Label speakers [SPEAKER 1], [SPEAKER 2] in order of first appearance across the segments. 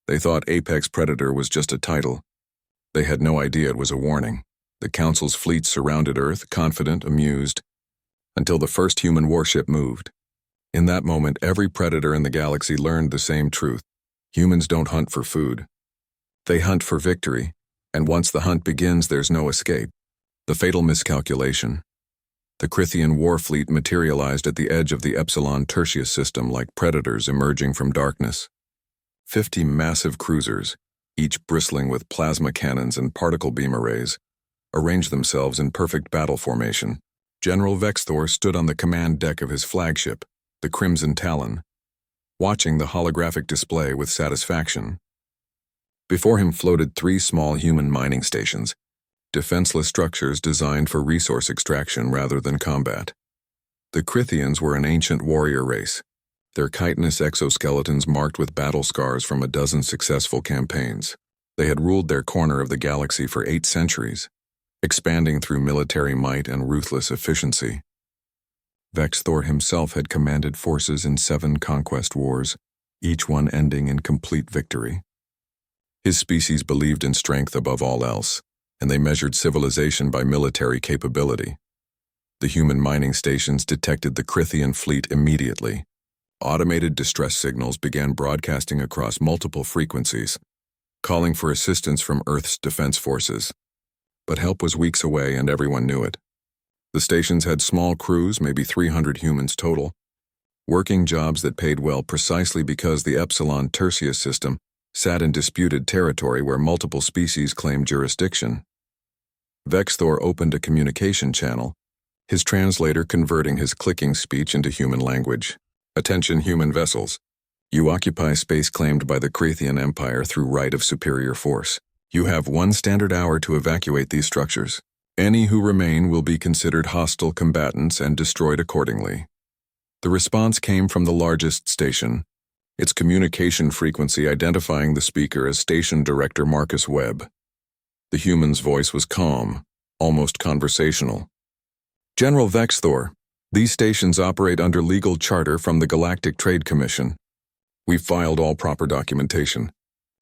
[SPEAKER 1] They thought Apex Predator was just a title. They had no idea it was a warning. The Council's fleet surrounded Earth, confident, amused, until the first human warship moved. In that moment, every predator in the galaxy learned the same truth. Humans don't hunt for food. They hunt for victory, and once the hunt begins, there's no escape. The fatal miscalculation. The Crithian war fleet materialized at the edge of the Epsilon Tertius system like predators emerging from darkness. 50 massive cruisers, each bristling with plasma cannons and particle beam arrays, arranged themselves in perfect battle formation. General Vexthor stood on the command deck of his flagship, the Crimson Talon, watching the holographic display with satisfaction. Before him floated 3 small human mining stations, defenseless structures designed for resource extraction rather than combat. The Crithians were an ancient warrior race, their chitinous exoskeletons marked with battle scars from a dozen successful campaigns. They had ruled their corner of the galaxy for 8 centuries, expanding through military might and ruthless efficiency. Vexthor himself had commanded forces in 7 conquest wars, each one ending in complete victory. His species believed in strength above all else, and they measured civilization by military capability. The human mining stations detected the Crithian fleet immediately. Automated distress signals began broadcasting across multiple frequencies, calling for assistance from Earth's defense forces. But help was weeks away and everyone knew it. The stations had small crews, maybe 300 humans total, working jobs that paid well precisely because the Epsilon Tertius system sat in disputed territory where multiple species claimed jurisdiction. Vexthor opened a communication channel, his translator converting his clicking speech into human language. Attention human vessels. You occupy space claimed by the Crithian Empire through right of superior force. You have 1 standard hour to evacuate these structures. Any who remain will be considered hostile combatants and destroyed accordingly. The response came from the largest station, its communication frequency identifying the speaker as Station Director Marcus Webb. The human's voice was calm, almost conversational. General Vexthor, these stations operate under legal charter from the Galactic Trade Commission. We've filed all proper documentation.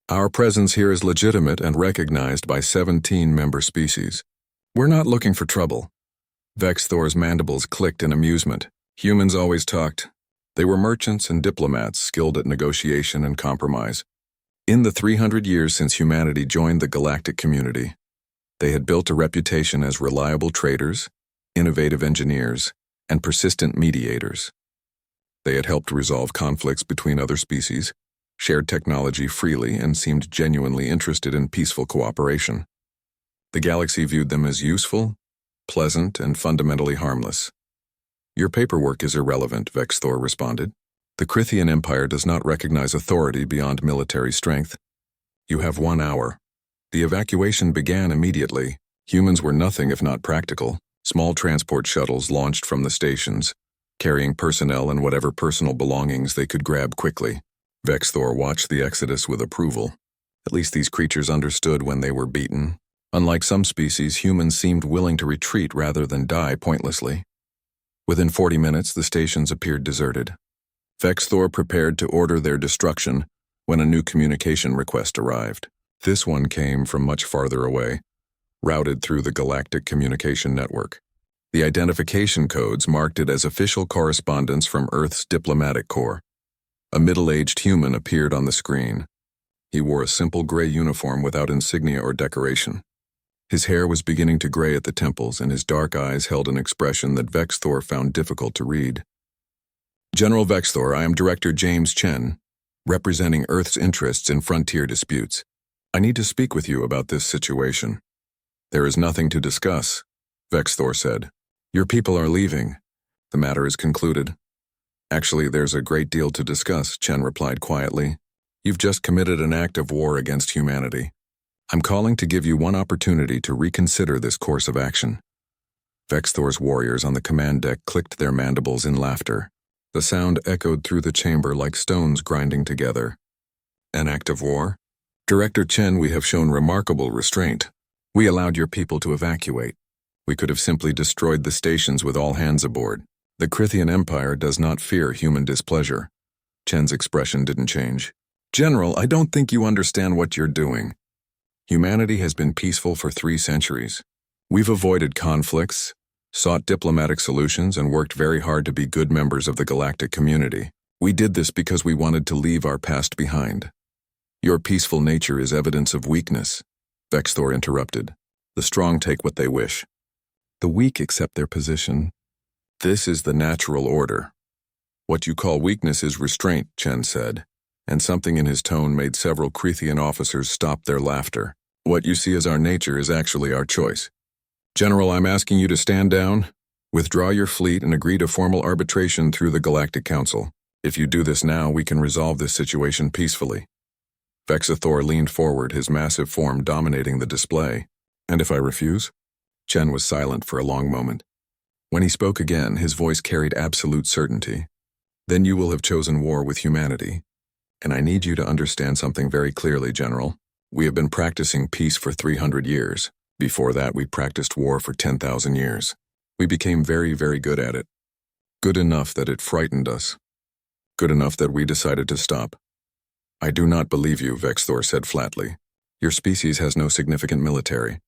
[SPEAKER 1] Our presence here is legitimate and recognized by 17 member species. We're not looking for trouble. Vexthor's mandibles clicked in amusement. Humans always talked. They were merchants and diplomats skilled at negotiation and compromise. In the 300 years since humanity joined the galactic community, they had built a reputation as reliable traders, innovative engineers, and persistent mediators. They had helped resolve conflicts between other species, shared technology freely, and seemed genuinely interested in peaceful cooperation. The galaxy viewed them as useful, pleasant, and fundamentally harmless. Your paperwork is irrelevant, Vexthor responded. The Crithian Empire does not recognize authority beyond military strength. You have 1 hour. The evacuation began immediately. Humans were nothing if not practical. Small transport shuttles launched from the stations, carrying personnel and whatever personal belongings they could grab quickly. Vexthor watched the exodus with approval. At least these creatures understood when they were beaten. Unlike some species, humans seemed willing to retreat rather than die pointlessly. Within 40 minutes, the stations appeared deserted. Vexthor prepared to order their destruction when a new communication request arrived. This one came from much farther away, routed through the Galactic Communication Network. The identification codes marked it as official correspondence from Earth's diplomatic corps. A middle-aged human appeared on the screen. He wore a simple gray uniform without insignia or decoration. His hair was beginning to gray at the temples, and his dark eyes held an expression that Vexthor found difficult to read. General Vexthor, I am Director James Chen, representing Earth's interests in frontier disputes. I need to speak with you about this situation. There is nothing to discuss, Vexthor said. Your people are leaving. The matter is concluded. Actually, there's a great deal to discuss, Chen replied quietly. You've just committed an act of war against humanity. I'm calling to give you one opportunity to reconsider this course of action. Vexthor's warriors on the command deck clicked their mandibles in laughter. The sound echoed through the chamber like stones grinding together. An act of war? Director Chen, we have shown remarkable restraint. We allowed your people to evacuate. We could have simply destroyed the stations with all hands aboard. The Crithian Empire does not fear human displeasure. Chen's expression didn't change. General, I don't think you understand what you're doing. Humanity has been peaceful for 3 centuries. We've avoided conflicts, sought diplomatic solutions, and worked very hard to be good members of the galactic community. We did this because we wanted to leave our past behind. Your peaceful nature is evidence of weakness, Vexthor interrupted. The strong take what they wish. The weak accept their position. This is the natural order. What you call weakness is restraint, Chen said, and something in his tone made several Crethian officers stop their laughter. What you see as our nature is actually our choice. General, I'm asking you to stand down, withdraw your fleet, and agree to formal arbitration through the Galactic Council. If you do this now, we can resolve this situation peacefully. Vexthor leaned forward, his massive form dominating the display. And if I refuse? Chen was silent for a long moment. When he spoke again, his voice carried absolute certainty. Then you will have chosen war with humanity. And I need you to understand something very clearly, General. We have been practicing peace for 300 years. Before that, we practiced war for 10,000 years. We became very, very good at it. Good enough that it frightened us. Good enough that we decided to stop. I do not believe you, Vexthor said flatly. Your species has no significant military.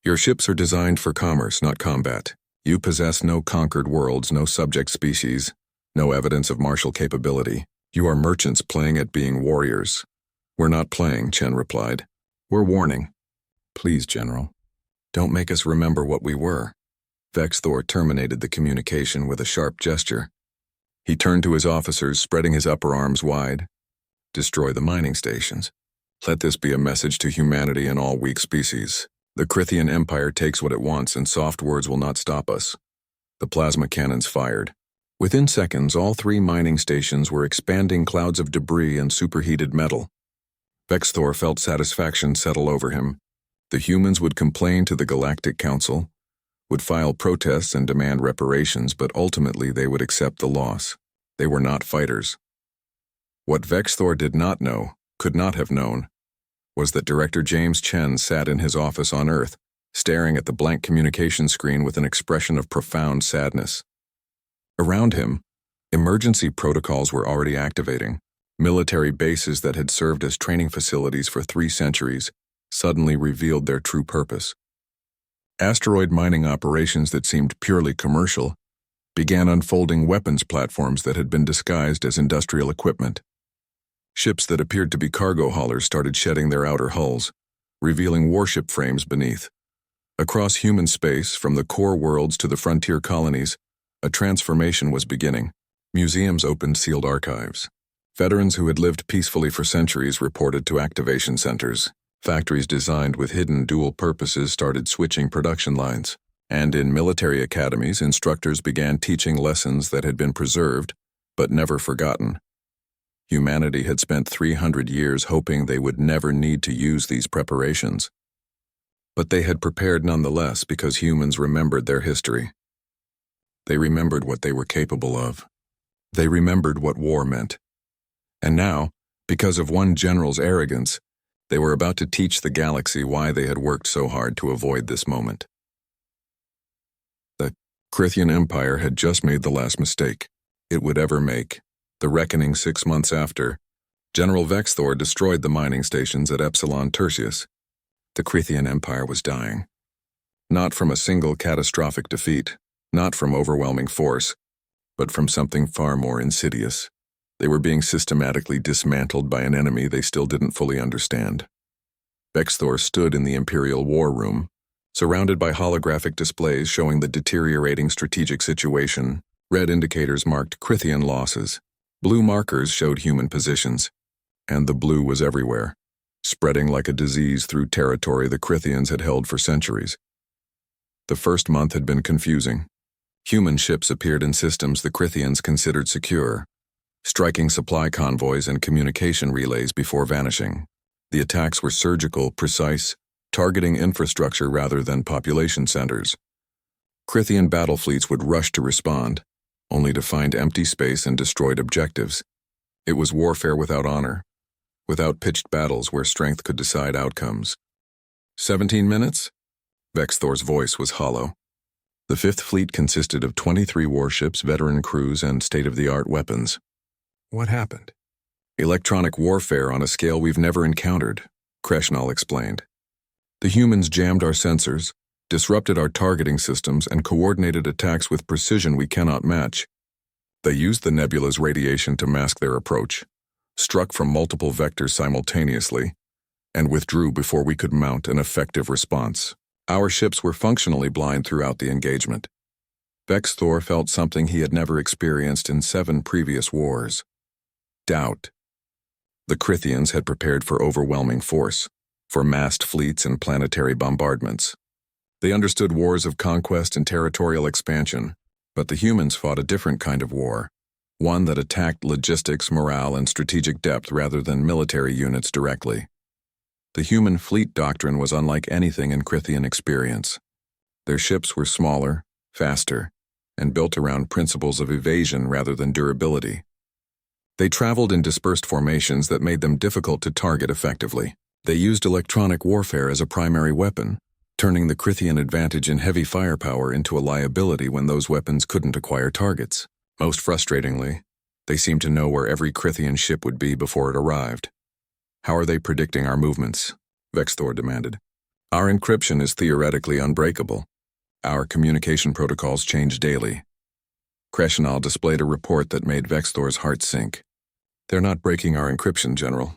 [SPEAKER 1] Your ships are designed for commerce, not combat. You possess no conquered worlds, no subject species, no evidence of martial capability. You are merchants playing at being warriors. We're not playing, Chen replied. We're warning. Please, General, don't make us remember what we were. Vexthor terminated the communication with a sharp gesture. He turned to his officers, spreading his upper arms wide. Destroy the mining stations. Let this be a message to humanity and all weak species. The Crethian Empire takes what it wants, and soft words will not stop us. The plasma cannons fired. Within seconds, all 3 mining stations were expanding clouds of debris and superheated metal. Vexthor felt satisfaction settle over him. The humans would complain to the Galactic Council, would file protests and demand reparations, but ultimately they would accept the loss. They were not fighters. What Vexthor did not know, could not have known, was that Director James Chen sat in his office on Earth, staring at the blank communication screen with an expression of profound sadness. Around him, emergency protocols were already activating. Military bases that had served as training facilities for 3 centuries suddenly revealed their true purpose. Asteroid mining operations that seemed purely commercial began unfolding weapons platforms that had been disguised as industrial equipment. Ships that appeared to be cargo haulers started shedding their outer hulls, revealing warship frames beneath. Across human space, from the core worlds to the frontier colonies, a transformation was beginning. Museums opened sealed archives. Veterans who had lived peacefully for centuries reported to activation centers. Factories designed with hidden dual purposes started switching production lines. And in military academies, instructors began teaching lessons that had been preserved, but never forgotten. Humanity had spent 300 years hoping they would never need to use these preparations. But they had prepared nonetheless because humans remembered their history. They remembered what they were capable of. They remembered what war meant. And now, because of one general's arrogance, they were about to teach the galaxy why they had worked so hard to avoid this moment. The Crethian Empire had just made the last mistake it would ever make. The reckoning 6 months after, General Vexthor destroyed the mining stations at Epsilon Tertius. The Crethian Empire was dying. Not from a single catastrophic defeat, not from overwhelming force, but from something far more insidious. They were being systematically dismantled by an enemy they still didn't fully understand. Vexthor stood in the Imperial War Room, surrounded by holographic displays showing the deteriorating strategic situation. Red indicators marked Crethian losses. Blue markers showed human positions. And the blue was everywhere, spreading like a disease through territory the Crethians had held for centuries. The first month had been confusing. Human ships appeared in systems the Crethians considered secure, striking supply convoys and communication relays before vanishing. The attacks were surgical, precise, targeting infrastructure rather than population centers. Crethian battle fleets would rush to respond, only to find empty space and destroyed objectives. It was warfare without honor, without pitched battles where strength could decide outcomes. 17 minutes? Vexthor's voice was hollow. The Fifth Fleet consisted of 23 warships, veteran crews, and state-of-the-art weapons. What happened? Electronic warfare on a scale we've never encountered, Kreshnal explained. The humans jammed our sensors, disrupted our targeting systems, and coordinated attacks with precision we cannot match. They used the nebula's radiation to mask their approach, struck from multiple vectors simultaneously, and withdrew before we could mount an effective response. Our ships were functionally blind throughout the engagement. Vexthor felt something he had never experienced in 7 previous wars. Doubt. The Krithians had prepared for overwhelming force, for massed fleets and planetary bombardments. They understood wars of conquest and territorial expansion, but the humans fought a different kind of war, one that attacked logistics, morale, and strategic depth rather than military units directly. The human fleet doctrine was unlike anything in Krithian experience. Their ships were smaller, faster, and built around principles of evasion rather than durability. They traveled in dispersed formations that made them difficult to target effectively. They used electronic warfare as a primary weapon, turning the Krithian advantage in heavy firepower into a liability when those weapons couldn't acquire targets. Most frustratingly, they seemed to know where every Krithian ship would be before it arrived. How are they predicting our movements? Vexthor demanded. Our encryption is theoretically unbreakable. Our communication protocols change daily. Kreshnal displayed a report that made Vexthor's heart sink. They're not breaking our encryption, General.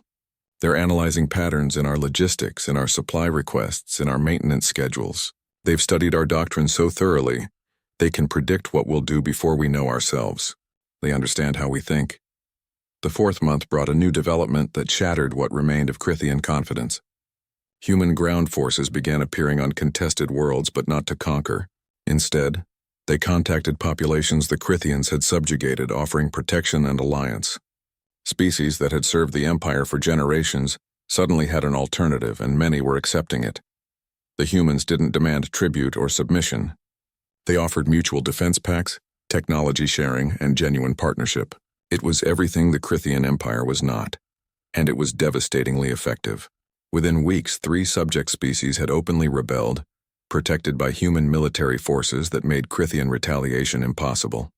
[SPEAKER 1] They're analyzing patterns in our logistics, in our supply requests, in our maintenance schedules. They've studied our doctrine so thoroughly, they can predict what we'll do before we know ourselves. They understand how we think. The 4th month brought a new development that shattered what remained of Krithian confidence. Human ground forces began appearing on contested worlds, but not to conquer. Instead, they contacted populations the Krithians had subjugated, offering protection and alliance. Species that had served the Empire for generations suddenly had an alternative, and many were accepting it. The humans didn't demand tribute or submission. They offered mutual defense pacts, technology sharing, and genuine partnership. It was everything the Krithian Empire was not, and it was devastatingly effective. Within weeks, 3 subject species had openly rebelled, protected by human military forces that made Krithian retaliation impossible.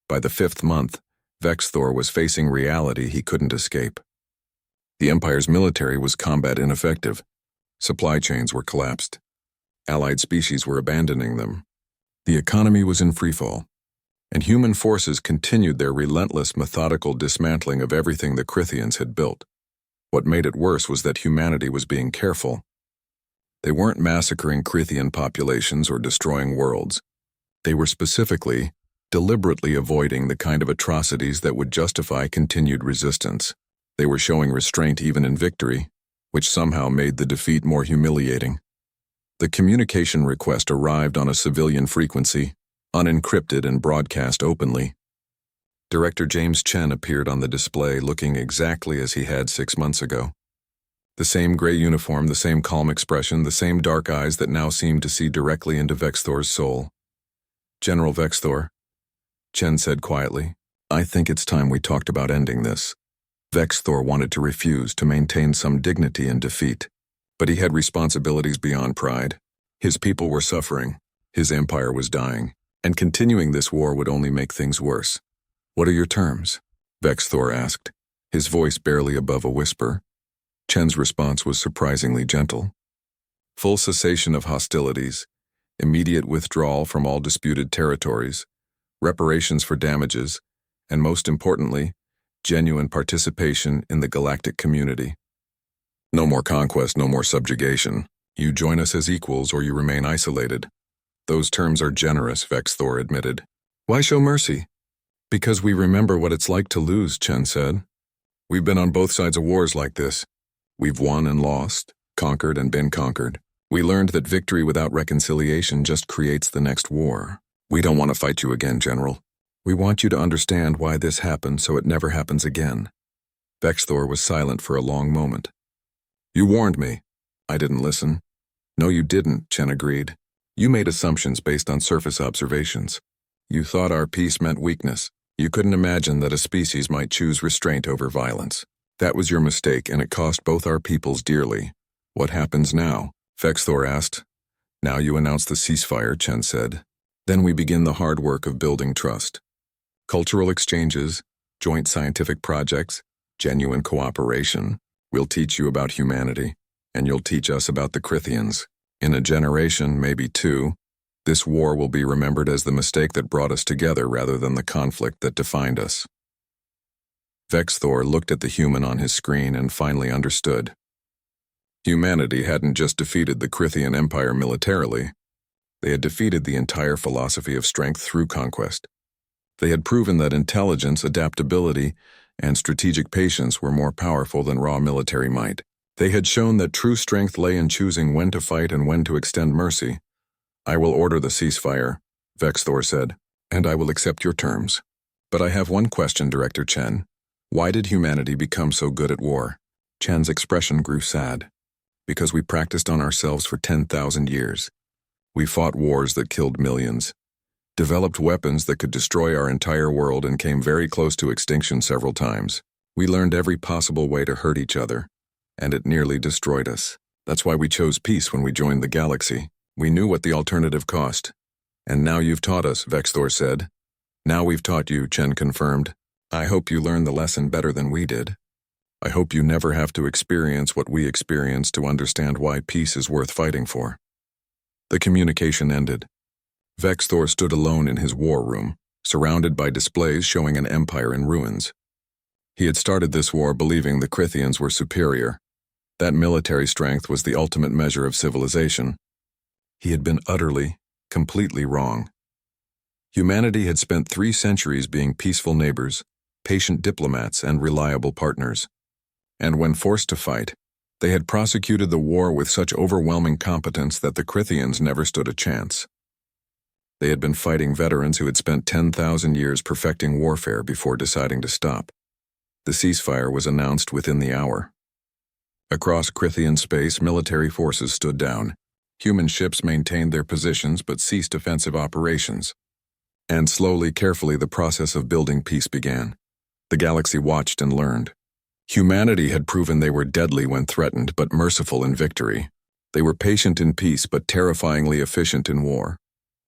[SPEAKER 1] By the 5th month, Vexthor was facing reality he couldn't escape. The Empire's military was combat ineffective. Supply chains were collapsed. Allied species were abandoning them. The economy was in freefall, and human forces continued their relentless, methodical dismantling of everything the Krithians had built. What made it worse was that humanity was being careful. They weren't massacring Krithian populations or destroying worlds. They were specifically, deliberately avoiding the kind of atrocities that would justify continued resistance. They were showing restraint even in victory, which somehow made the defeat more humiliating. The communication request arrived on a civilian frequency, unencrypted and broadcast openly. Director James Chen appeared on the display looking exactly as he had 6 months ago. The same gray uniform, the same calm expression, the same dark eyes that now seemed to see directly into Vexthor's soul. General Vexthor, Chen said quietly, I think it's time we talked about ending this. Vexthor wanted to refuse, to maintain some dignity in defeat. But he had responsibilities beyond pride. His people were suffering, his empire was dying, and continuing this war would only make things worse. What are your terms? Vexthor asked, his voice barely above a whisper. Chen's response was surprisingly gentle. Full cessation of hostilities, immediate withdrawal from all disputed territories, reparations for damages, and most importantly, genuine participation in the galactic community. No more conquest, no more subjugation. You join us as equals or you remain isolated. Those terms are generous, Vexthor admitted. Why show mercy? Because we remember what it's like to lose, Chen said. We've been on both sides of wars like this. We've won and lost, conquered and been conquered. We learned that victory without reconciliation just creates the next war. We don't want to fight you again, General. We want you to understand why this happened so it never happens again. Vexthor was silent for a long moment. You warned me. I didn't listen. No, you didn't, Chen agreed. You made assumptions based on surface observations. You thought our peace meant weakness. You couldn't imagine that a species might choose restraint over violence. That was your mistake, and it cost both our peoples dearly. What happens now? Vexthor asked. Now you announce the ceasefire, Chen said. Then we begin the hard work of building trust. Cultural exchanges, joint scientific projects, Genuine cooperation. We'll teach you about humanity, and you'll teach us about the Crithians. In a generation, maybe two, this war will be remembered as the mistake that brought us together rather than the conflict that defined us. Vexthor looked at the human on his screen and finally understood. Humanity hadn't just defeated the Crithian Empire militarily. They had defeated the entire philosophy of strength through conquest. They had proven that intelligence, adaptability, and strategic patience were more powerful than raw military might. They had shown that true strength lay in choosing when to fight and when to extend mercy. "I will order the ceasefire," Vexthor said, "and I will accept your terms. But I have one question, Director Chen. Why did humanity become so good at war?" Chen's expression grew sad. "Because we practiced on ourselves for 10,000 years. We fought wars that killed millions, developed weapons that could destroy our entire world and came very close to extinction several times. We learned every possible way to hurt each other, and it nearly destroyed us. That's why we chose peace when we joined the galaxy. We knew what the alternative cost. And now you've taught us," Vexthor said. "Now we've taught you," Chen confirmed. "I hope you learned the lesson better than we did. I hope you never have to experience what we experienced to understand why peace is worth fighting for." The communication ended. Vexthor stood alone in his war room, surrounded by displays showing an empire in ruins. He had started this war believing the Crithians were superior. That military strength was the ultimate measure of civilization. He had been utterly, completely wrong. Humanity had spent 3 centuries being peaceful neighbors, patient diplomats, and reliable partners. And when forced to fight, they had prosecuted the war with such overwhelming competence that the Crithians never stood a chance. They had been fighting veterans who had spent 10,000 years perfecting warfare before deciding to stop. The ceasefire was announced within the hour. Across Crithian space, military forces stood down. Human ships maintained their positions but ceased offensive operations. And slowly, carefully, the process of building peace began. The galaxy watched and learned. Humanity had proven they were deadly when threatened but merciful in victory. They were patient in peace but terrifyingly efficient in war.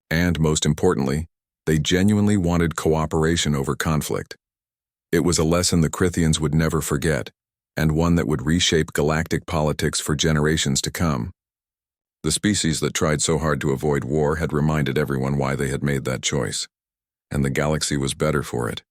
[SPEAKER 1] And, most importantly, they genuinely wanted cooperation over conflict. It was a lesson the Crithians would never forget, and one that would reshape galactic politics for generations to come. The species that tried so hard to avoid war had reminded everyone why they had made that choice, and the galaxy was better for it.